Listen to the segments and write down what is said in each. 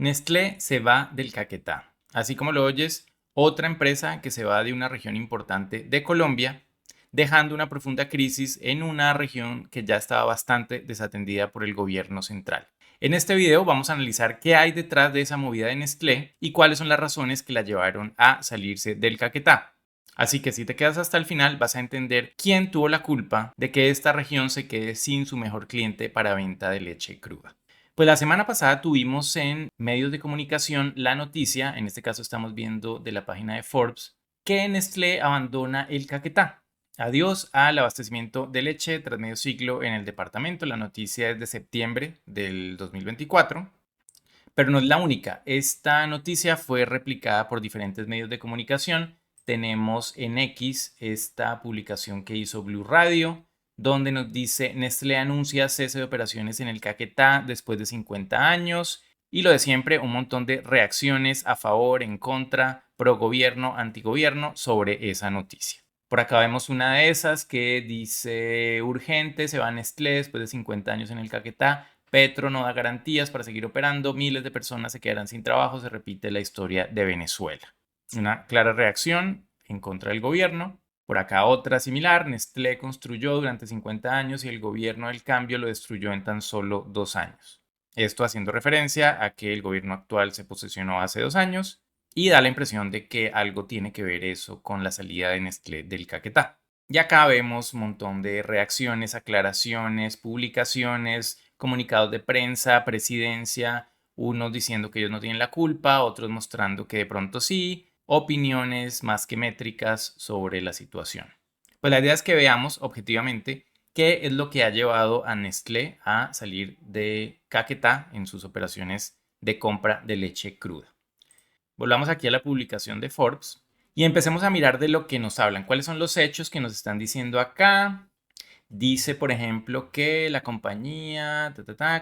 Nestlé se va del Caquetá. Así como lo oyes, otra empresa que se va de una región importante de Colombia, dejando una profunda crisis en una región que ya estaba bastante desatendida por el gobierno central. En este video vamos a analizar qué hay detrás de esa movida de Nestlé y cuáles son las razones que la llevaron a salirse del Caquetá. Así que si te quedas hasta el final vas a entender quién tuvo la culpa de que esta región se quede sin su mejor cliente para venta de leche cruda. Pues la semana pasada tuvimos en medios de comunicación la noticia, en este caso estamos viendo de la página de Forbes, que Nestlé abandona el Caquetá. Adiós al abastecimiento de leche tras medio siglo en el departamento. La noticia es de septiembre del 2024, pero no es la única. Esta noticia fue replicada por diferentes medios de comunicación. Tenemos en X esta publicación que hizo Blue Radio, donde nos dice Nestlé anuncia cese de operaciones en el Caquetá después de 50 años. Y lo de siempre, un montón de reacciones a favor, en contra, pro gobierno, antigobierno sobre esa noticia. Por acá vemos una de esas que dice urgente, se va Nestlé después de 50 años en el Caquetá. Petro no da garantías para seguir operando, miles de personas se quedarán sin trabajo, se repite la historia de Venezuela. Una clara reacción en contra del gobierno. Por acá otra similar, Nestlé construyó durante 50 años y el gobierno del cambio lo destruyó en tan solo 2 años. Esto haciendo referencia a que el gobierno actual se posesionó hace 2 años y da la impresión de que algo tiene que ver eso con la salida de Nestlé del Caquetá. Y acá vemos un montón de reacciones, aclaraciones, publicaciones, comunicados de prensa, presidencia, unos diciendo que ellos no tienen la culpa, otros mostrando que de pronto sí, opiniones más que métricas sobre la situación. Pues la idea es que veamos objetivamente qué es lo que ha llevado a Nestlé a salir de Caquetá en sus operaciones de compra de leche cruda. Volvamos aquí a la publicación de Forbes y empecemos a mirar de lo que nos hablan. ¿Cuáles son los hechos que nos están diciendo acá? Dice, por ejemplo, que la compañía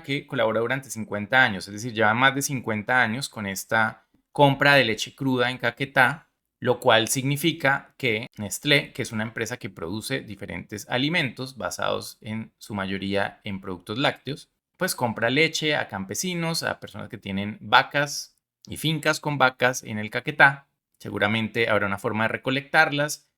que colaboró durante 50 años, es decir, lleva más de 50 años con esta compra de leche cruda en Caquetá, lo cual significa que Nestlé, que es una empresa que produce diferentes alimentos basados en su mayoría en productos lácteos, pues compra leche a campesinos, a personas que tienen vacas y fincas con vacas en el Caquetá. Seguramente habrá una forma de recolectarlas.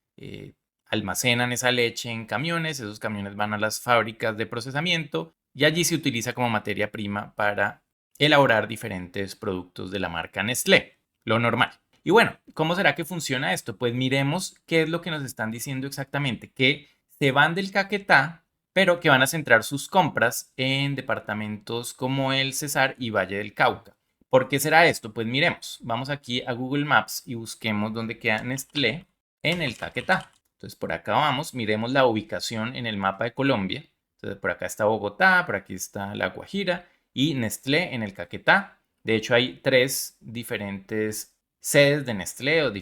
Almacenan esa leche en camiones, esos camiones van a las fábricas de procesamiento y allí se utiliza como materia prima para elaborar diferentes productos de la marca Nestlé, lo normal. Y bueno, ¿cómo será que funciona esto? Pues miremos qué es lo que nos están diciendo exactamente, que se van del Caquetá, pero que van a centrar sus compras en departamentos como el Cesar y Valle del Cauca. ¿Por qué será esto? Pues miremos, vamos aquí a Google Maps y busquemos dónde queda Nestlé en el Caquetá. Entonces por acá vamos, miremos la ubicación en el mapa de Colombia. Entonces por acá está Bogotá, por aquí está La Guajira y Nestlé en el Caquetá. De hecho hay 3 diferentes sedes de Nestlé o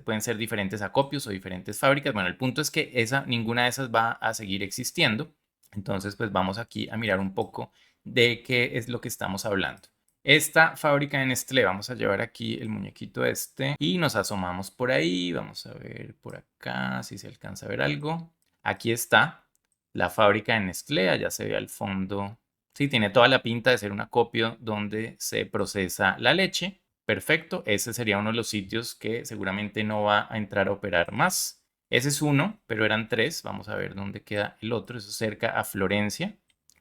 pueden ser diferentes acopios o diferentes fábricas. Bueno, el punto es que ninguna de esas va a seguir existiendo. Entonces pues vamos aquí a mirar un poco de qué es lo que estamos hablando. Esta fábrica de Nestlé, vamos a llevar aquí el muñequito este y nos asomamos por ahí, vamos a ver por acá si se alcanza a ver algo. Aquí está la fábrica de Nestlé, allá se ve al fondo. Sí, tiene toda la pinta de ser un acopio donde se procesa la leche. Perfecto, ese sería uno de los sitios que seguramente no va a entrar a operar más. Ese es uno, pero eran 3. Vamos a ver dónde queda el otro. Eso es cerca a Florencia,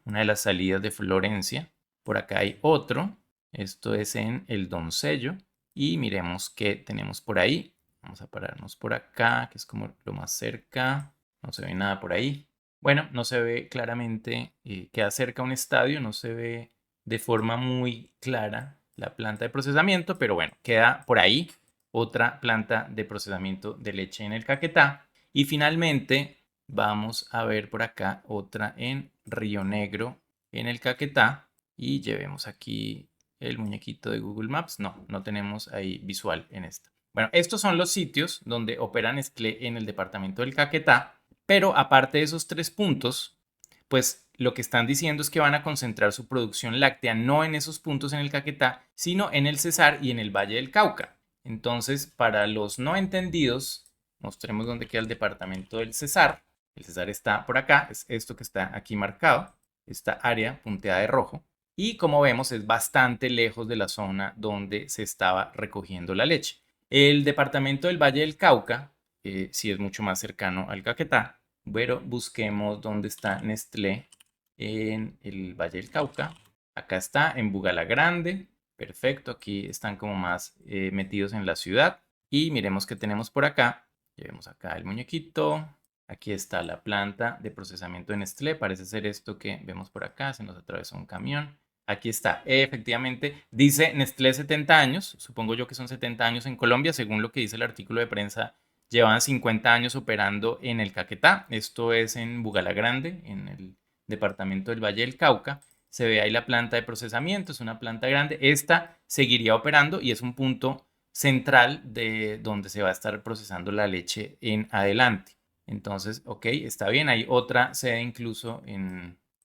una de las salidas de Florencia. Por acá hay otro. Esto es en el Doncello. Y miremos qué tenemos por ahí. Vamos a pararnos por acá, que es como lo más cerca. No se ve nada por ahí. Bueno, no se ve claramente, queda cerca un estadio, no se ve de forma muy clara la planta de procesamiento, pero bueno, queda por ahí otra planta de procesamiento de leche en el Caquetá. Y finalmente vamos a ver por acá otra en Río Negro, en el Caquetá. Y llevemos aquí el muñequito de Google Maps. No, no tenemos ahí visual en esta. Bueno, estos son los sitios donde opera Nestlé en el departamento del Caquetá, pero aparte de esos 3 puntos, pues lo que están diciendo es que van a concentrar su producción láctea no en esos puntos en el Caquetá, sino en el Cesar y en el Valle del Cauca. Entonces, para los no entendidos, mostremos dónde queda el departamento del Cesar. El Cesar está por acá, es esto que está aquí marcado, esta área punteada de rojo. y como vemos es bastante lejos de la zona donde se estaba recogiendo la leche. El departamento del Valle del Cauca sí es mucho más cercano al Caquetá, pero busquemos dónde está Nestlé en el Valle del Cauca. Acá está en Bugalagrande. Perfecto, aquí están como más metidos en la ciudad. Y miremos qué tenemos por acá. Llevemos acá el muñequito. Aquí está la planta de procesamiento de Nestlé. Parece ser esto que vemos por acá. Se nos atravesó un camión. Aquí está, efectivamente, dice Nestlé 70 años. Supongo yo que son 70 años en Colombia. Según lo que dice el artículo de prensa, llevan 50 años operando en el Caquetá. Esto es en Bugalagrande, en el departamento del Valle del Cauca. Se ve ahí la planta de procesamiento, es una planta grande. Esta seguiría operando y es un punto central de donde se va a estar procesando la leche en adelante. Entonces, ok, está bien. Hay otra sede incluso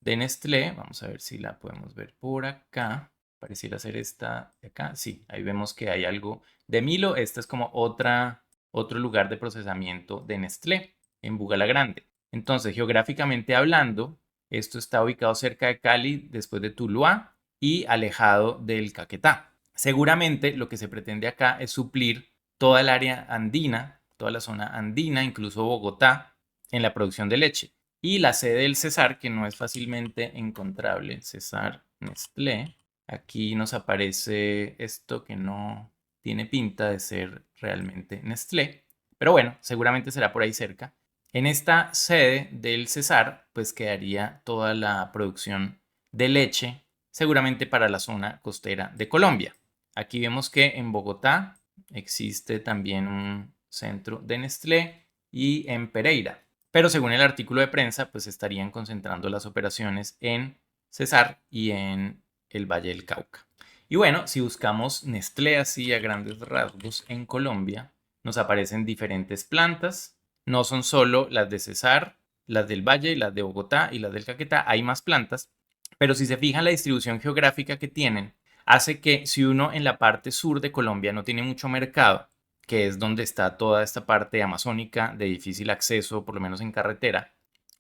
de Nestlé. Vamos a ver si la podemos ver por acá. Pareciera ser esta de acá. Sí, ahí vemos que hay algo de Milo. Esta es como otro lugar de procesamiento de Nestlé en Bugalagrande. Entonces, geográficamente hablando, esto está ubicado cerca de Cali, después de Tuluá y alejado del Caquetá. Seguramente lo que se pretende acá es suplir toda el área andina, toda la zona andina, incluso Bogotá, en la producción de leche. Y la sede del Cesar, que no es fácilmente encontrable, Cesar Nestlé. Aquí nos aparece esto que no tiene pinta de ser realmente Nestlé, pero bueno, seguramente será por ahí cerca. En esta sede del Cesar, pues quedaría toda la producción de leche, seguramente para la zona costera de Colombia. Aquí vemos que en Bogotá existe también un centro de Nestlé y en Pereira. Pero según el artículo de prensa, pues estarían concentrando las operaciones en Cesar y en el Valle del Cauca. Y bueno, si buscamos Nestlé así a grandes rasgos en Colombia, nos aparecen diferentes plantas. No son solo las de Cesar, las del Valle, las de Bogotá y las del Caquetá, hay más plantas, pero si se fijan la distribución geográfica que tienen, hace que si uno en la parte sur de Colombia no tiene mucho mercado, que es donde está toda esta parte amazónica de difícil acceso, por lo menos en carretera,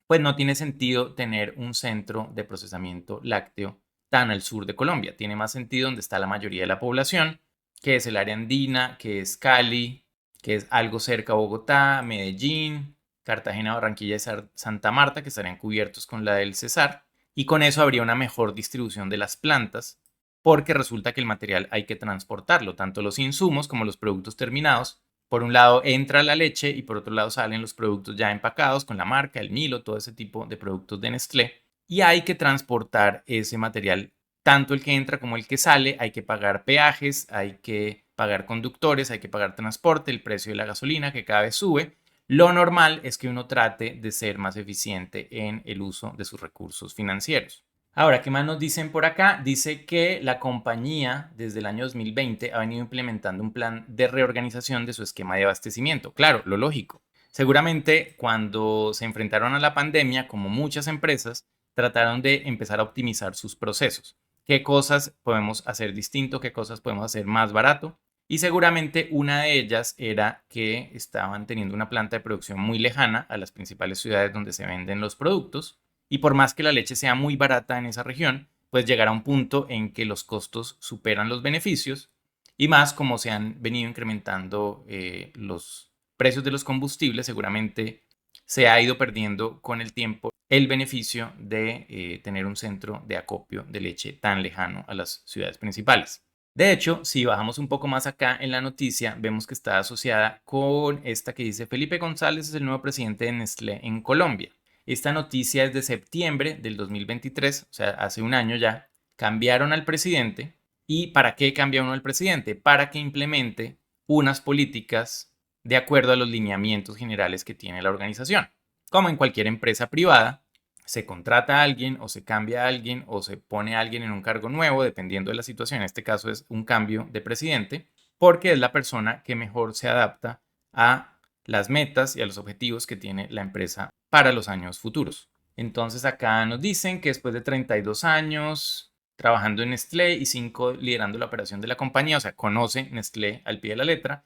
pues no tiene sentido tener un centro de procesamiento lácteo tan al sur de Colombia. Tiene más sentido donde está la mayoría de la población, que es el área andina, que es Cali, que es algo cerca a Bogotá, Medellín, Cartagena, Barranquilla y Santa Marta, que estarían cubiertos con la del Cesar. Y con eso habría una mejor distribución de las plantas, porque resulta que el material hay que transportarlo, tanto los insumos como los productos terminados. Por un lado entra la leche y por otro lado salen los productos ya empacados con la marca, el Milo, todo ese tipo de productos de Nestlé. Y hay que transportar ese material, tanto el que entra como el que sale. Hay que pagar peajes, hay que pagar conductores, hay que pagar transporte, el precio de la gasolina que cada vez sube. Lo normal es que uno trate de ser más eficiente en el uso de sus recursos financieros. Ahora, ¿qué más nos dicen por acá? Dice que la compañía desde el año 2020 ha venido implementando un plan de reorganización de su esquema de abastecimiento. Claro, lo lógico. Seguramente cuando se enfrentaron a la pandemia, como muchas empresas, trataron de empezar a optimizar sus procesos. ¿Qué cosas podemos hacer distinto? ¿Qué cosas podemos hacer más barato? Y seguramente una de ellas era que estaban teniendo una planta de producción muy lejana a las principales ciudades donde se venden los productos y por más que la leche sea muy barata en esa región, pues llegará un punto en que los costos superan los beneficios y más como se han venido incrementando los precios de los combustibles, seguramente se ha ido perdiendo con el tiempo el beneficio de tener un centro de acopio de leche tan lejano a las ciudades principales. De hecho, si bajamos un poco más acá en la noticia, vemos que está asociada con esta que dice Felipe González es el nuevo presidente de Nestlé en Colombia. Esta noticia es de septiembre del 2023, o sea, hace un año ya. Cambiaron al presidente. ¿Y para qué cambiaron al presidente? Para que implemente unas políticas de acuerdo a los lineamientos generales que tiene la organización. Como en cualquier empresa privada, se contrata a alguien o se cambia a alguien o se pone a alguien en un cargo nuevo, dependiendo de la situación. En este caso es un cambio de presidente, porque es la persona que mejor se adapta a las metas y a los objetivos que tiene la empresa para los años futuros. Entonces acá nos dicen que después de 32 años trabajando en Nestlé y 5 liderando la operación de la compañía, o sea, conoce Nestlé al pie de la letra,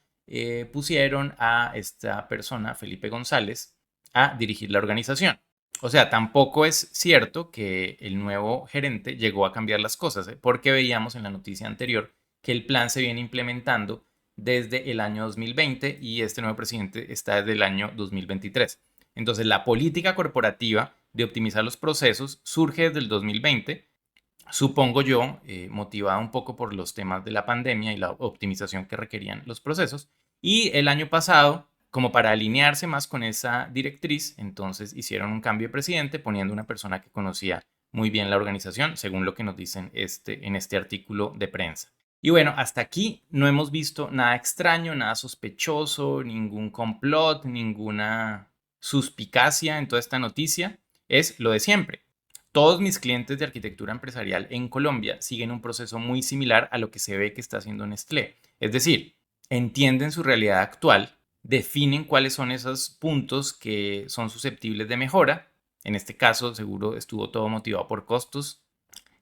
pusieron a esta persona, Felipe González, a dirigir la organización. O sea, tampoco es cierto que el nuevo gerente llegó a cambiar las cosas, porque veíamos en la noticia anterior que el plan se viene implementando desde el año 2020 y este nuevo presidente está desde el año 2023. Entonces, la política corporativa de optimizar los procesos surge desde el 2020, supongo yo, motivada un poco por los temas de la pandemia y la optimización que requerían los procesos. Y el año pasado, como para alinearse más con esa directriz, entonces hicieron un cambio de presidente poniendo una persona que conocía muy bien la organización, según lo que nos dicen en este artículo de prensa. Y bueno, hasta aquí no hemos visto nada extraño, nada sospechoso, ningún complot, ninguna suspicacia en toda esta noticia. Es lo de siempre. Todos mis clientes de arquitectura empresarial en Colombia siguen un proceso muy similar a lo que se ve que está haciendo Nestlé. Es decir, entienden su realidad actual, definen cuáles son esos puntos que son susceptibles de mejora. En este caso, seguro estuvo todo motivado por costos.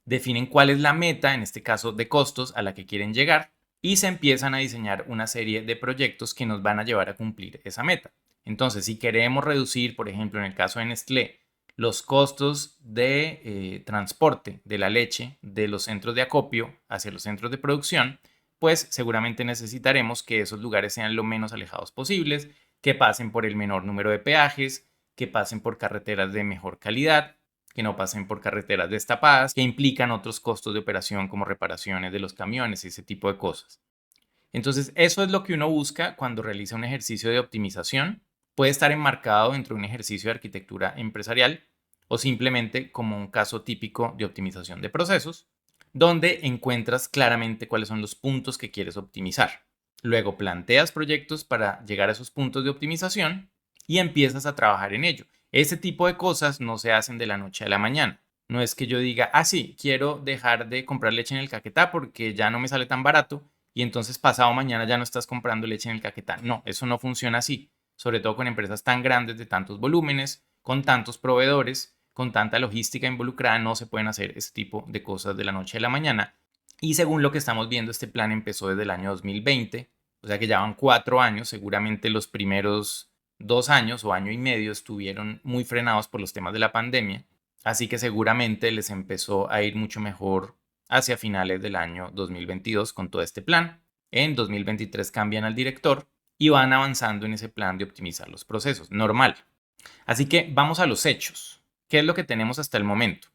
Definen cuál es la meta, en este caso de costos, a la que quieren llegar y se empiezan a diseñar una serie de proyectos que nos van a llevar a cumplir esa meta. Entonces, si queremos reducir, por ejemplo, en el caso de Nestlé, los costos de transporte de la leche de los centros de acopio hacia los centros de producción, pues seguramente necesitaremos que esos lugares sean lo menos alejados posibles, que pasen por el menor número de peajes, que pasen por carreteras de mejor calidad, que no pasen por carreteras destapadas, que implican otros costos de operación como reparaciones de los camiones y ese tipo de cosas. Entonces, eso es lo que uno busca cuando realiza un ejercicio de optimización. Puede estar enmarcado dentro de un ejercicio de arquitectura empresarial o simplemente como un caso típico de optimización de procesos, donde encuentras claramente cuáles son los puntos que quieres optimizar. Luego planteas proyectos para llegar a esos puntos de optimización y empiezas a trabajar en ello. Ese tipo de cosas no se hacen de la noche a la mañana. No es que yo diga, ah, sí, quiero dejar de comprar leche en el Caquetá porque ya no me sale tan barato y entonces pasado mañana ya no estás comprando leche en el Caquetá. No, eso no funciona así, sobre todo con empresas tan grandes de tantos volúmenes, con tantos proveedores, con tanta logística involucrada, no se pueden hacer ese tipo de cosas de la noche a la mañana. Y según lo que estamos viendo, este plan empezó desde el año 2020, o sea que ya van 4 años, seguramente los primeros 2 años o año y medio estuvieron muy frenados por los temas de la pandemia, así que seguramente les empezó a ir mucho mejor hacia finales del año 2022 con todo este plan. En 2023 cambian al director y van avanzando en ese plan de optimizar los procesos. Normal. Así que vamos a los hechos. ¿Qué es lo que tenemos hasta el momento?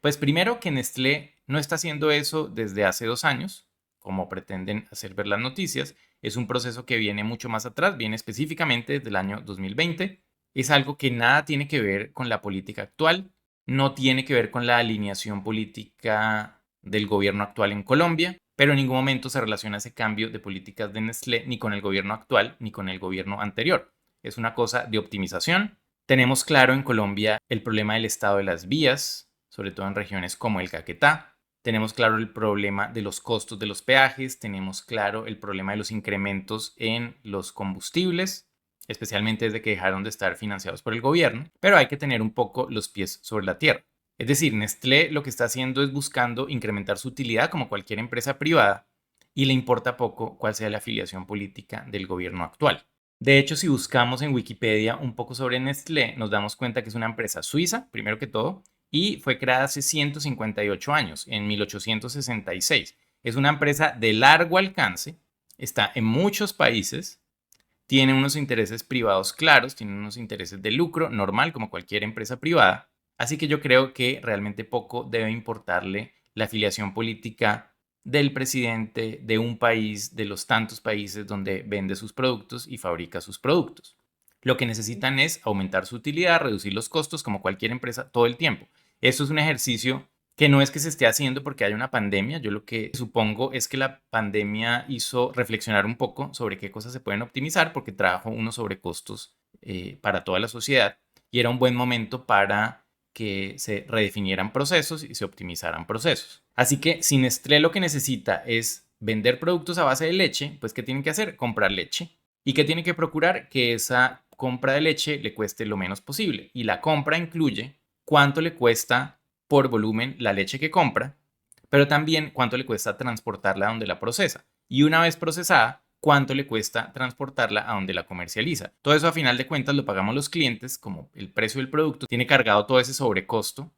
Pues primero que Nestlé no está haciendo eso desde hace 2 años, como pretenden hacer ver las noticias. Es un proceso que viene mucho más atrás, viene específicamente desde el año 2020. Es algo que nada tiene que ver con la política actual, no tiene que ver con la alineación política del gobierno actual en Colombia, pero en ningún momento se relaciona ese cambio de políticas de Nestlé ni con el gobierno actual ni con el gobierno anterior. Es una cosa de optimización. Tenemos claro en Colombia el problema del estado de las vías, sobre todo en regiones como el Caquetá. Tenemos claro el problema de los costos de los peajes, tenemos claro el problema de los incrementos en los combustibles, especialmente desde que dejaron de estar financiados por el gobierno, pero hay que tener un poco los pies sobre la tierra. Es decir, Nestlé lo que está haciendo es buscando incrementar su utilidad como cualquier empresa privada y le importa poco cuál sea la afiliación política del gobierno actual. De hecho, si buscamos en Wikipedia un poco sobre Nestlé, nos damos cuenta que es una empresa suiza, primero que todo, y fue creada hace 158 años, en 1866. Es una empresa de largo alcance, está en muchos países, tiene unos intereses privados claros, tiene unos intereses de lucro normal como cualquier empresa privada, así que yo creo que realmente poco debe importarle la afiliación política del presidente de un país, de los tantos países donde vende sus productos y fabrica sus productos. Lo que necesitan es aumentar su utilidad, reducir los costos como cualquier empresa todo el tiempo. Esto es un ejercicio que no es que se esté haciendo porque hay una pandemia. Yo lo que supongo es que la pandemia hizo reflexionar un poco sobre qué cosas se pueden optimizar porque trajo unos sobrecostos para toda la sociedad y era un buen momento para que se redefinieran procesos y se optimizaran procesos. Así que si Nestlé lo que necesita es vender productos a base de leche, pues ¿qué tienen que hacer? Comprar leche. ¿Y qué tiene que procurar? Que esa compra de leche le cueste lo menos posible. Y la compra incluye cuánto le cuesta por volumen la leche que compra, pero también cuánto le cuesta transportarla donde la procesa. Y una vez procesada, cuánto le cuesta transportarla a donde la comercializa. Todo eso a final de cuentas lo pagamos los clientes, como el precio del producto tiene cargado todo ese sobrecosto,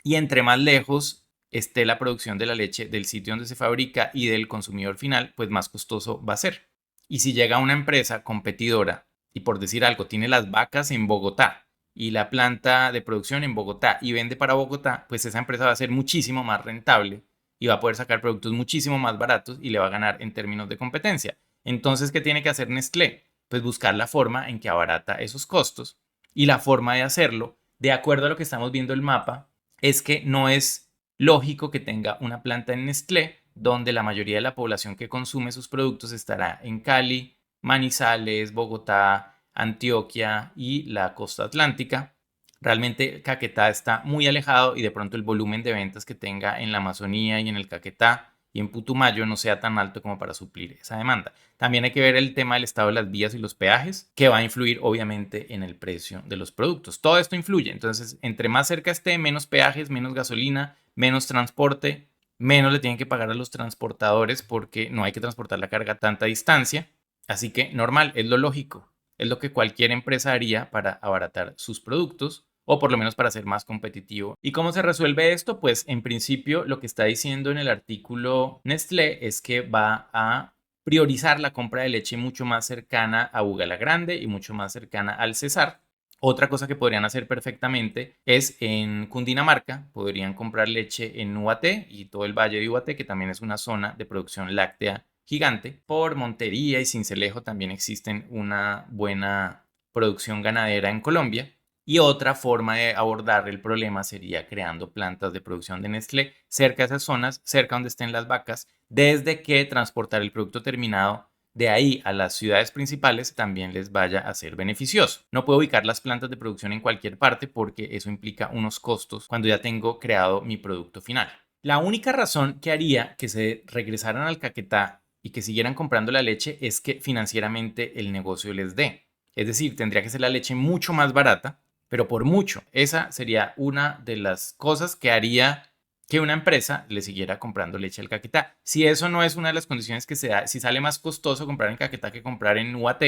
y entre más lejos esté la producción de la leche del sitio donde se fabrica y del consumidor final, pues más costoso va a ser. Y si llega una empresa competidora y, por decir algo, tiene las vacas en Bogotá y la planta de producción en Bogotá y vende para Bogotá, pues esa empresa va a ser muchísimo más rentable y va a poder sacar productos muchísimo más baratos y le va a ganar en términos de competencia. Entonces, ¿qué tiene que hacer Nestlé? Pues buscar la forma en que abarata esos costos, y la forma de hacerlo, de acuerdo a lo que estamos viendo el mapa, es que no es lógico que tenga una planta en Nestlé donde la mayoría de la población que consume sus productos estará en Cali, Manizales, Bogotá, Antioquia y la costa atlántica. Realmente Caquetá está muy alejado y de pronto el volumen de ventas que tenga en la Amazonía y en el Caquetá y en Putumayo no sea tan alto como para suplir esa demanda. También hay que ver el tema del estado de las vías y los peajes, que va a influir obviamente en el precio de los productos. Todo esto influye. Entonces, entre más cerca esté, menos peajes, menos gasolina, menos transporte, menos le tienen que pagar a los transportadores porque no hay que transportar la carga a tanta distancia. Así que normal, es lo lógico. Es lo que cualquier empresa haría para abaratar sus productos, o por lo menos para ser más competitivo. ¿Y cómo se resuelve esto? Pues en principio lo que está diciendo en el artículo Nestlé es que va a priorizar la compra de leche mucho más cercana a Bugala Grande y mucho más cercana al Cesar. Otra cosa que podrían hacer perfectamente es en Cundinamarca, podrían comprar leche en Ubaté y todo el valle de Ubaté, que también es una zona de producción láctea gigante. Por Montería y Sincelejo también existen una buena producción ganadera en Colombia. Y otra forma de abordar el problema sería creando plantas de producción de Nestlé cerca de esas zonas, cerca donde estén las vacas, desde que transportar el producto terminado de ahí a las ciudades principales también les vaya a ser beneficioso. No puedo ubicar las plantas de producción en cualquier parte porque eso implica unos costos cuando ya tengo creado mi producto final. La única razón que haría que se regresaran al Caquetá y que siguieran comprando la leche es que financieramente el negocio les dé. Es decir, tendría que ser la leche mucho más barata, pero por mucho. Esa sería una de las cosas que haría que una empresa le siguiera comprando leche al Caquetá. Si eso no es una de las condiciones que se da, si sale más costoso comprar en Caquetá que comprar en UAT,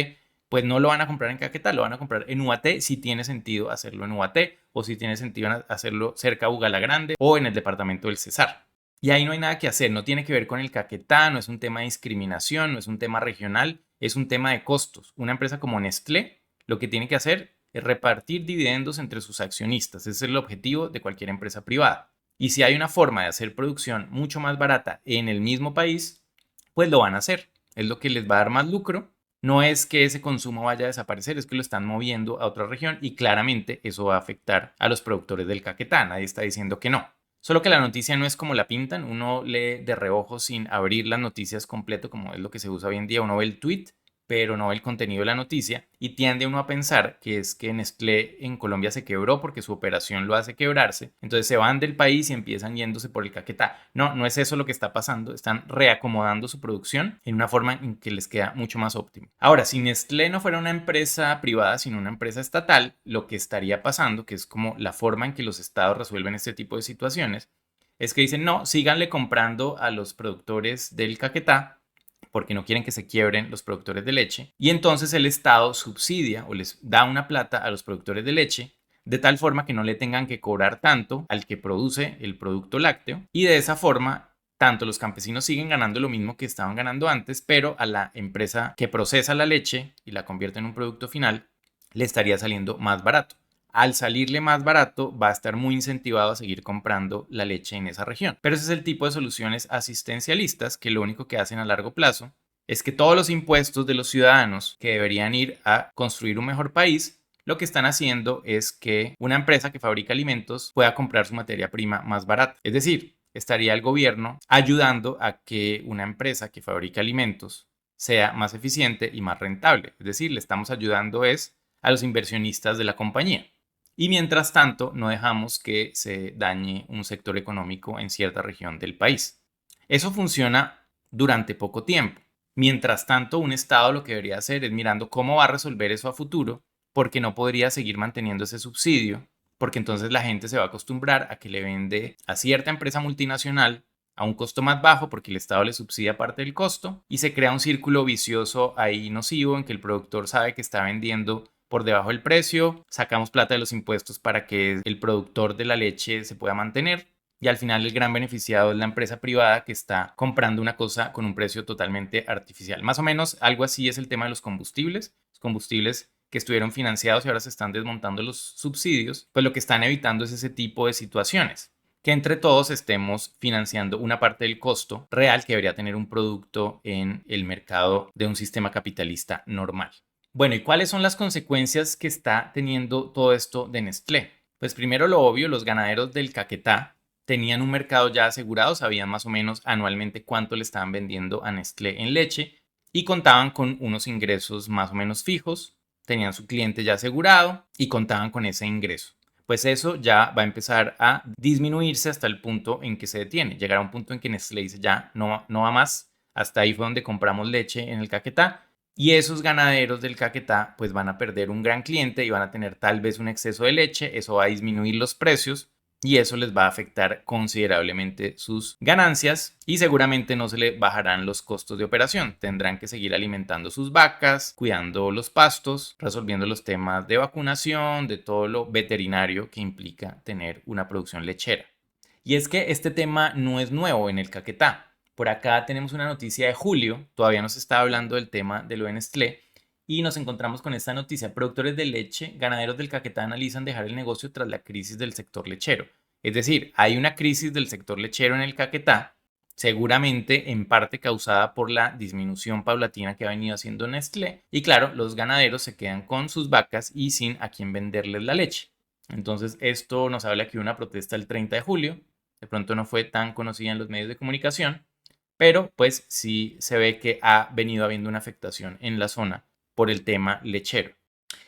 pues no lo van a comprar en Caquetá, lo van a comprar en UAT si tiene sentido hacerlo en UAT o si tiene sentido hacerlo cerca a Bugala Grande o en el departamento del Cesar. Y ahí no hay nada que hacer, no tiene que ver con el Caquetá, no es un tema de discriminación, no es un tema regional, es un tema de costos. Una empresa como Nestlé lo que tiene que hacer es repartir dividendos entre sus accionistas. Ese es el objetivo de cualquier empresa privada. Y si hay una forma de hacer producción mucho más barata en el mismo país, pues lo van a hacer. Es lo que les va a dar más lucro. No es que ese consumo vaya a desaparecer, es que lo están moviendo a otra región y claramente eso va a afectar a los productores del Caquetá. Nadie está diciendo que no. Solo que la noticia no es como la pintan, uno lee de reojo sin abrir las noticias completo, como es lo que se usa hoy en día, uno ve el tweet pero no el contenido de la noticia, y tiende uno a pensar que es que Nestlé en Colombia se quebró porque su operación lo hace quebrarse, entonces se van del país y empiezan yéndose por el Caquetá. No, no es eso lo que está pasando, están reacomodando su producción en una forma en que les queda mucho más óptimo. Ahora, si Nestlé no fuera una empresa privada, sino una empresa estatal, lo que estaría pasando, que es como la forma en que los estados resuelven este tipo de situaciones, es que dicen, no, síganle comprando a los productores del Caquetá porque no quieren que se quiebren los productores de leche, y entonces el Estado subsidia o les da una plata a los productores de leche de tal forma que no le tengan que cobrar tanto al que produce el producto lácteo, y de esa forma tanto los campesinos siguen ganando lo mismo que estaban ganando antes, pero a la empresa que procesa la leche y la convierte en un producto final le estaría saliendo más barato. Al salirle más barato, va a estar muy incentivado a seguir comprando la leche en esa región. Pero ese es el tipo de soluciones asistencialistas que lo único que hacen a largo plazo es que todos los impuestos de los ciudadanos que deberían ir a construir un mejor país, lo que están haciendo es que una empresa que fabrica alimentos pueda comprar su materia prima más barata. Es decir, estaría el gobierno ayudando a que una empresa que fabrica alimentos sea más eficiente y más rentable. Es decir, le estamos ayudando es a los inversionistas de la compañía. Y mientras tanto, no dejamos que se dañe un sector económico en cierta región del país. Eso funciona durante poco tiempo. Mientras tanto, un Estado lo que debería hacer es mirando cómo va a resolver eso a futuro, porque no podría seguir manteniendo ese subsidio, porque entonces la gente se va a acostumbrar a que le vende a cierta empresa multinacional a un costo más bajo porque el Estado le subsidia parte del costo y se crea un círculo vicioso ahí nocivo en que el productor sabe que está vendiendo por debajo del precio, sacamos plata de los impuestos para que el productor de la leche se pueda mantener y al final el gran beneficiado es la empresa privada que está comprando una cosa con un precio totalmente artificial. Más o menos algo así es el tema de los combustibles. Los combustibles que estuvieron financiados y ahora se están desmontando los subsidios, pues lo que están evitando es ese tipo de situaciones. Que entre todos estemos financiando una parte del costo real que debería tener un producto en el mercado de un sistema capitalista normal. Bueno, ¿y cuáles son las consecuencias que está teniendo todo esto de Nestlé? Pues primero lo obvio, los ganaderos del Caquetá tenían un mercado ya asegurado, sabían más o menos anualmente cuánto le estaban vendiendo a Nestlé en leche y contaban con unos ingresos más o menos fijos, tenían su cliente ya asegurado y contaban con ese ingreso. Pues eso ya va a empezar a disminuirse hasta el punto en que se detiene. Llegará un punto en que Nestlé dice ya no va más. Hasta ahí fue donde compramos leche en el Caquetá. Y esos ganaderos del Caquetá pues van a perder un gran cliente y van a tener tal vez un exceso de leche. Eso va a disminuir los precios y eso les va a afectar considerablemente sus ganancias y seguramente no se le bajarán los costos de operación. Tendrán que seguir alimentando sus vacas, cuidando los pastos, resolviendo los temas de vacunación, de todo lo veterinario que implica tener una producción lechera. Y es que este tema no es nuevo en el Caquetá. Por acá tenemos una noticia de julio, todavía no se está hablando del tema de lo de Nestlé, y nos encontramos con esta noticia. Productores de leche, ganaderos del Caquetá analizan dejar el negocio tras la crisis del sector lechero. Es decir, hay una crisis del sector lechero en el Caquetá, seguramente en parte causada por la disminución paulatina que ha venido haciendo Nestlé. Y claro, los ganaderos se quedan con sus vacas y sin a quién venderles la leche. Entonces, esto nos habla que hubo una protesta el 30 de julio. De pronto no fue tan conocida en los medios de comunicación, pero pues sí se ve que ha venido habiendo una afectación en la zona por el tema lechero.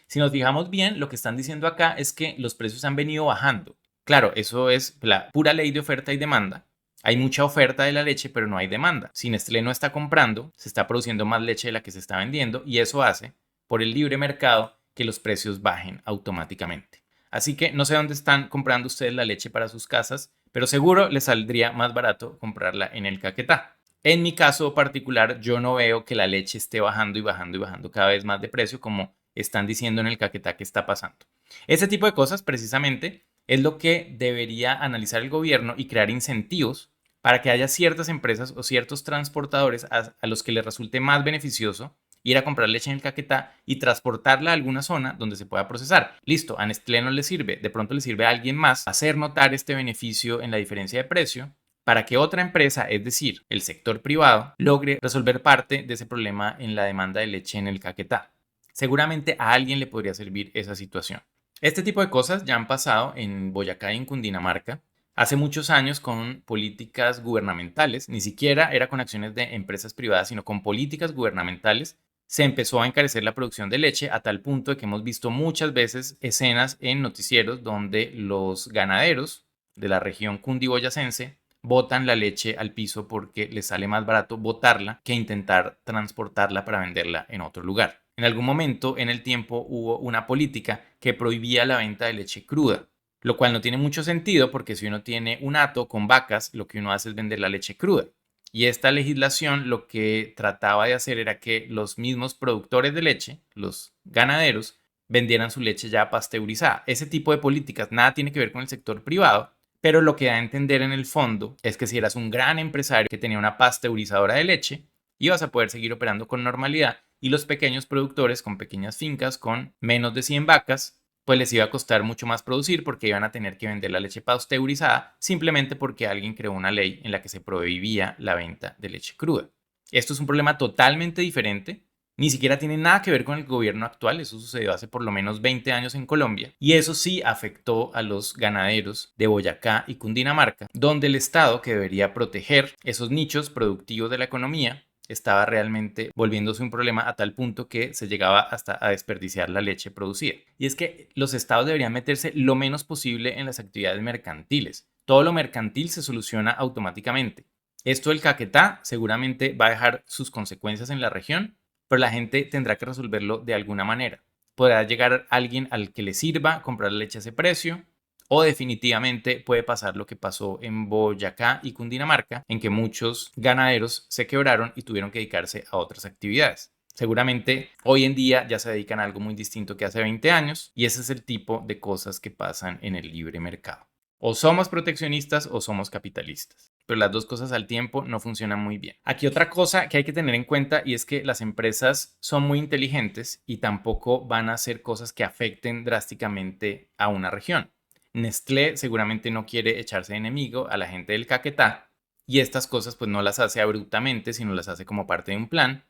Si nos fijamos bien, lo que están diciendo acá es que los precios han venido bajando. Claro, eso es la pura ley de oferta y demanda. Hay mucha oferta de la leche, pero no hay demanda. Si Nestlé no está comprando, se está produciendo más leche de la que se está vendiendo y eso hace, por el libre mercado, que los precios bajen automáticamente. Así que no sé dónde están comprando ustedes la leche para sus casas, pero seguro les saldría más barato comprarla en el Caquetá. En mi caso particular, yo no veo que la leche esté bajando y bajando y bajando cada vez más de precio como están diciendo en el Caquetá que está pasando. Ese tipo de cosas precisamente es lo que debería analizar el gobierno y crear incentivos para que haya ciertas empresas o ciertos transportadores a los que les resulte más beneficioso ir a comprar leche en el Caquetá y transportarla a alguna zona donde se pueda procesar. Listo, a Nestlé no le sirve, de pronto le sirve a alguien más hacer notar este beneficio en la diferencia de precio para que otra empresa, es decir, el sector privado, logre resolver parte de ese problema en la demanda de leche en el Caquetá. Seguramente a alguien le podría servir esa situación. Este tipo de cosas ya han pasado en Boyacá y en Cundinamarca hace muchos años con políticas gubernamentales, ni siquiera era con acciones de empresas privadas, sino con políticas gubernamentales. Se empezó a encarecer la producción de leche a tal punto de que hemos visto muchas veces escenas en noticieros donde los ganaderos de la región cundiboyacense botan la leche al piso porque les sale más barato botarla que intentar transportarla para venderla en otro lugar. En algún momento en el tiempo hubo una política que prohibía la venta de leche cruda, lo cual no tiene mucho sentido porque si uno tiene un hato con vacas, lo que uno hace es vender la leche cruda. Y esta legislación lo que trataba de hacer era que los mismos productores de leche, los ganaderos, vendieran su leche ya pasteurizada. Ese tipo de políticas nada tiene que ver con el sector privado, pero lo que da a entender en el fondo es que si eras un gran empresario que tenía una pasteurizadora de leche, ibas a poder seguir operando con normalidad y los pequeños productores con pequeñas fincas con menos de 100 vacas, pues les iba a costar mucho más producir porque iban a tener que vender la leche pasteurizada simplemente porque alguien creó una ley en la que se prohibía la venta de leche cruda. Esto es un problema totalmente diferente. Ni siquiera tiene nada que ver con el gobierno actual, eso sucedió hace por lo menos 20 años en Colombia y eso sí afectó a los ganaderos de Boyacá y Cundinamarca, donde el Estado, que debería proteger esos nichos productivos de la economía, estaba realmente volviéndose un problema a tal punto que se llegaba hasta a desperdiciar la leche producida. Y es que los estados deberían meterse lo menos posible en las actividades mercantiles. Todo lo mercantil se soluciona automáticamente. Esto del Caquetá seguramente va a dejar sus consecuencias en la región, pero la gente tendrá que resolverlo de alguna manera. Podrá llegar alguien al que le sirva comprar leche a ese precio, o definitivamente puede pasar lo que pasó en Boyacá y Cundinamarca, en que muchos ganaderos se quebraron y tuvieron que dedicarse a otras actividades. Seguramente hoy en día ya se dedican a algo muy distinto que hace 20 años y ese es el tipo de cosas que pasan en el libre mercado. O somos proteccionistas o somos capitalistas, pero las dos cosas al tiempo no funcionan muy bien. Aquí otra cosa que hay que tener en cuenta y es que las empresas son muy inteligentes y tampoco van a hacer cosas que afecten drásticamente a una región. Nestlé seguramente no quiere echarse de enemigo a la gente del Caquetá y estas cosas pues no las hace abruptamente, sino las hace como parte de un plan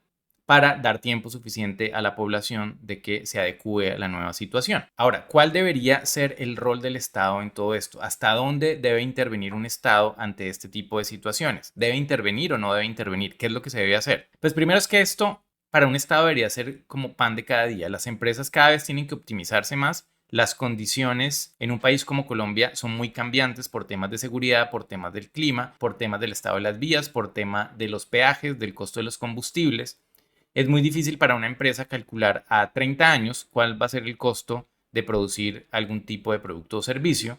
para dar tiempo suficiente a la población de que se adecue a la nueva situación. Ahora, ¿cuál debería ser el rol del Estado en todo esto? ¿Hasta dónde debe intervenir un Estado ante este tipo de situaciones? ¿Debe intervenir o no debe intervenir? ¿Qué es lo que se debe hacer? Pues primero es que esto para un Estado debería ser como pan de cada día. Las empresas cada vez tienen que optimizarse más. Las condiciones en un país como Colombia son muy cambiantes por temas de seguridad, por temas del clima, por temas del estado de las vías, por tema de los peajes, del costo de los combustibles. Es muy difícil para una empresa calcular a 30 años cuál va a ser el costo de producir algún tipo de producto o servicio.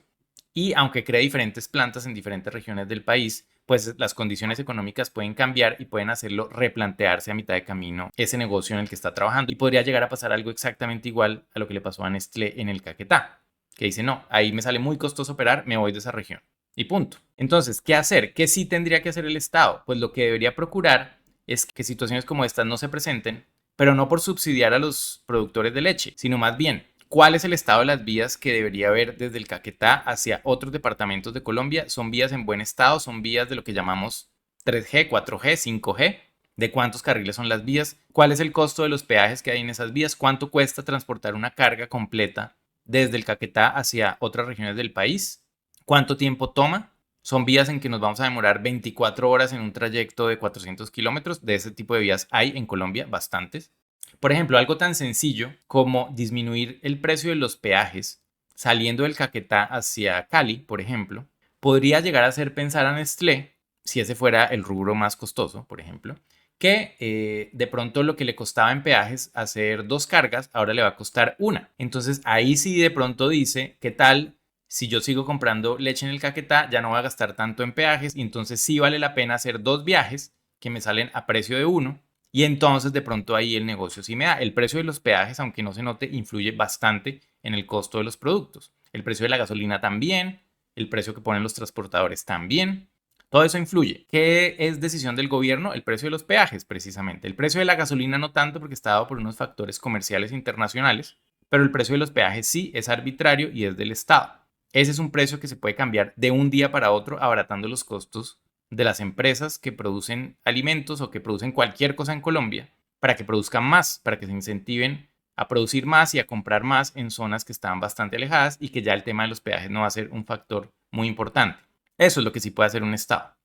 Y aunque cree diferentes plantas en diferentes regiones del país, pues las condiciones económicas pueden cambiar y pueden hacerlo replantearse a mitad de camino ese negocio en el que está trabajando. Y podría llegar a pasar algo exactamente igual a lo que le pasó a Nestlé en el Caquetá, que dice, no, ahí me sale muy costoso operar, me voy de esa región. Y punto. Entonces, ¿qué hacer? ¿Qué sí tendría que hacer el Estado? Pues lo que debería procurar es que situaciones como estas no se presenten, pero no por subsidiar a los productores de leche, sino más bien cuál es el estado de las vías que debería haber desde el Caquetá hacia otros departamentos de Colombia. ¿Son vías en buen estado? ¿Son vías de lo que llamamos 3G, 4G, 5G? ¿De cuántos carriles son las vías? ¿Cuál es el costo de los peajes que hay en esas vías? ¿Cuánto cuesta transportar una carga completa desde el Caquetá hacia otras regiones del país? ¿Cuánto tiempo toma? Son vías en que nos vamos a demorar 24 horas en un trayecto de 400 kilómetros. De ese tipo de vías hay en Colombia bastantes. Por ejemplo, algo tan sencillo como disminuir el precio de los peajes saliendo del Caquetá hacia Cali, por ejemplo, podría llegar a hacer pensar a Nestlé, si ese fuera el rubro más costoso, por ejemplo, que de pronto lo que le costaba en peajes hacer 2 cargas, ahora le va a costar una. Entonces ahí sí de pronto dice, ¿qué tal si yo sigo comprando leche en el Caquetá? Ya no voy a gastar tanto en peajes y entonces sí vale la pena hacer 2 viajes que me salen a precio de uno. Y entonces de pronto ahí el negocio sí me da. El precio de los peajes, aunque no se note, influye bastante en el costo de los productos. El precio de la gasolina también, el precio que ponen los transportadores también. Todo eso influye. ¿Qué es decisión del gobierno? El precio de los peajes, precisamente. El precio de la gasolina no tanto porque está dado por unos factores comerciales internacionales, pero el precio de los peajes sí es arbitrario y es del Estado. Ese es un precio que se puede cambiar de un día para otro, abaratando los costos de las empresas que producen alimentos o que producen cualquier cosa en Colombia para que produzcan más, para que se incentiven a producir más y a comprar más en zonas que están bastante alejadas y que ya el tema de los peajes no va a ser un factor muy importante. Eso es lo que sí puede hacer un Estado.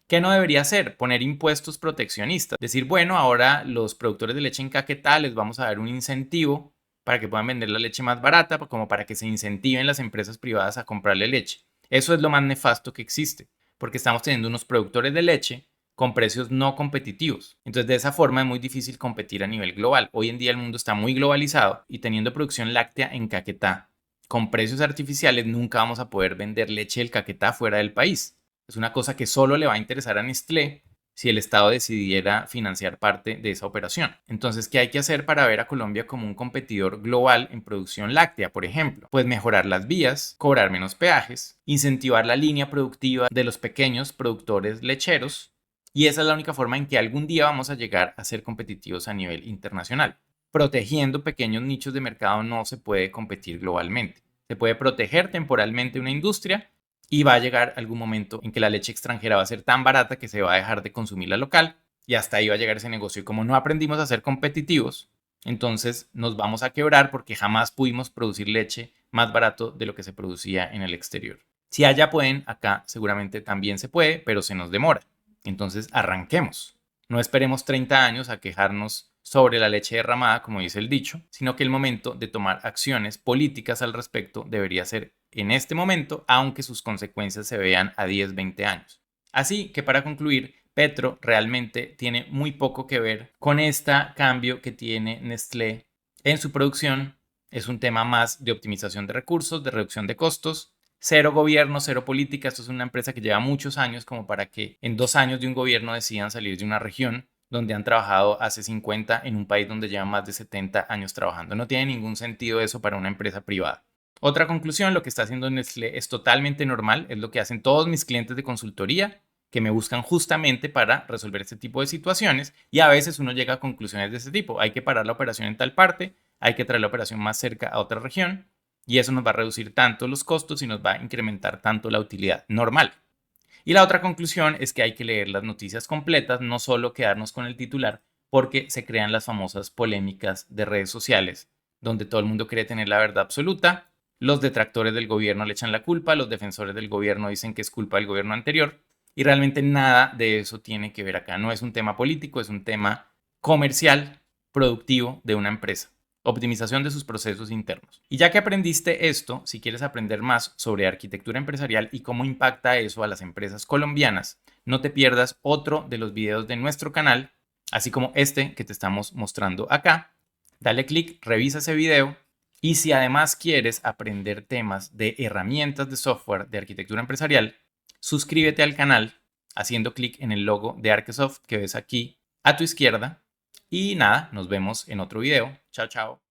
¿Qué no debería hacer? Poner impuestos proteccionistas. Decir, bueno, ahora los productores de leche en Caquetá les vamos a dar un incentivo para que puedan vender la leche más barata, como para que se incentiven las empresas privadas a comprarle leche. Eso es lo más nefasto que existe, porque estamos teniendo unos productores de leche con precios no competitivos. Entonces, de esa forma es muy difícil competir a nivel global. Hoy en día el mundo está muy globalizado y teniendo producción láctea en Caquetá con precios artificiales nunca vamos a poder vender leche del Caquetá fuera del país. Es una cosa que solo le va a interesar a Nestlé si el Estado decidiera financiar parte de esa operación. Entonces, ¿qué hay que hacer para ver a Colombia como un competidor global en producción láctea, por ejemplo? Pues mejorar las vías, cobrar menos peajes, incentivar la línea productiva de los pequeños productores lecheros, y esa es la única forma en que algún día vamos a llegar a ser competitivos a nivel internacional. Protegiendo pequeños nichos de mercado no se puede competir globalmente. Se puede proteger temporalmente una industria y va a llegar algún momento en que la leche extranjera va a ser tan barata que se va a dejar de consumir la local y hasta ahí va a llegar ese negocio. Y como no aprendimos a ser competitivos, entonces nos vamos a quebrar porque jamás pudimos producir leche más barato de lo que se producía en el exterior. Si allá pueden, acá seguramente también se puede, pero se nos demora. Entonces arranquemos. No esperemos 30 años a quejarnos sobre la leche derramada, como dice el dicho, sino que el momento de tomar acciones políticas al respecto debería ser en este momento, aunque sus consecuencias se vean a 10, 20 años. Así que para concluir, Petro realmente tiene muy poco que ver con este cambio que tiene Nestlé en su producción. Es un tema más de optimización de recursos, de reducción de costos, Cero gobierno, cero política. Esto es una empresa que lleva muchos años como para que en 2 años de un gobierno decidan salir de una región donde han trabajado hace 50 en un país donde llevan más de 70 años trabajando. No tiene ningún sentido eso para una empresa privada. Otra conclusión, lo que está haciendo Nestlé es totalmente normal, es lo que hacen todos mis clientes de consultoría que me buscan justamente para resolver este tipo de situaciones y a veces uno llega a conclusiones de este tipo. Hay que parar la operación en tal parte, hay que traer la operación más cerca a otra región y eso nos va a reducir tanto los costos y nos va a incrementar tanto la utilidad normal. Y la otra conclusión es que hay que leer las noticias completas, no solo quedarnos con el titular, porque se crean las famosas polémicas de redes sociales, donde todo el mundo quiere tener la verdad absoluta, los detractores del gobierno le echan la culpa, los defensores del gobierno dicen que es culpa del gobierno anterior, y realmente nada de eso tiene que ver acá. No es un tema político, es un tema comercial, productivo de una empresa. Optimización de sus procesos internos. Y ya que aprendiste esto, si quieres aprender más sobre arquitectura empresarial y cómo impacta eso a las empresas colombianas, no te pierdas otro de los videos de nuestro canal, así como este que te estamos mostrando acá. Dale clic, revisa ese video y si además quieres aprender temas de herramientas de software de arquitectura empresarial, suscríbete al canal haciendo clic en el logo de Arkesoft que ves aquí a tu izquierda. Y nada, nos vemos en otro video. Chao, chao.